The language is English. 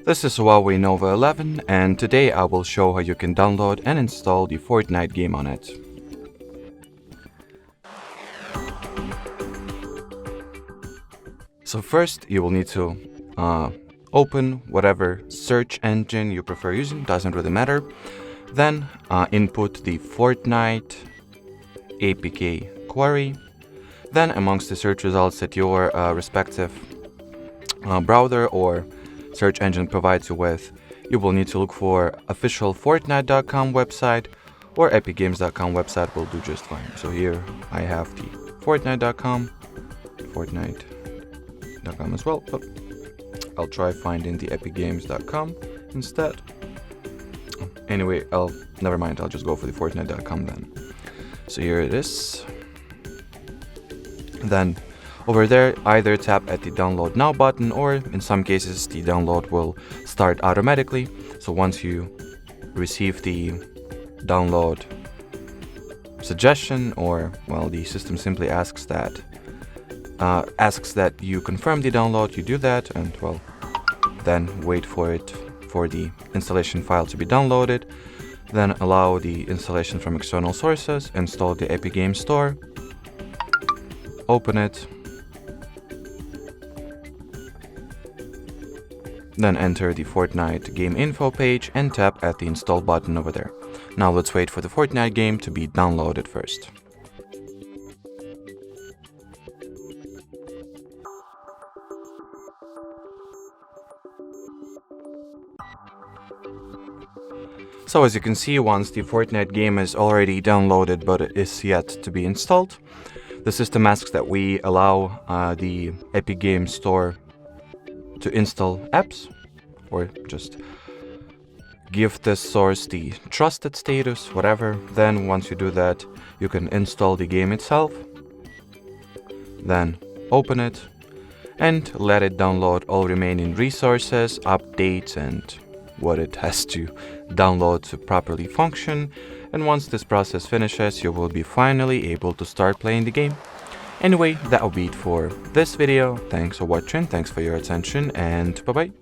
This is Huawei Nova 11, and today I will show how you can download and install the Fortnite game on it. So first you will need to open whatever search engine you prefer using, doesn't really matter. Then input the Fortnite APK query. Then amongst the search results that your respective browser or search engine provides you with, you will need to look for official Fortnite.com website or epicgames.com website will do just fine. So here I have the Fortnite.com as well, but I'll try finding the epicgames.com instead. Anyway, never mind, I'll just go for the Fortnite.com then. So here it is. Then over there, either tap at the download now button, or in some cases the download will start automatically. So once you receive the download suggestion, or well, the system simply asks that you confirm the download, you do that, and well, then wait for the installation file to be downloaded. Then allow the installation from external sources, install the Epic Games Store, open it, then enter the Fortnite game info page and tap at the install button over there. Now let's wait for the Fortnite game to be downloaded first. So as you can see, once the Fortnite game is already downloaded but it is yet to be installed, the system asks that we allow the Epic Games Store to install apps, or just give this source the trusted status, whatever. Then once you do that, you can install the game itself, then open it and let it download all remaining resources, updates, and what it has to download to properly function. And once this process finishes, you will be finally able to start playing the game. Anyway, that will be it for this video. Thanks for watching, thanks for your attention, and bye bye.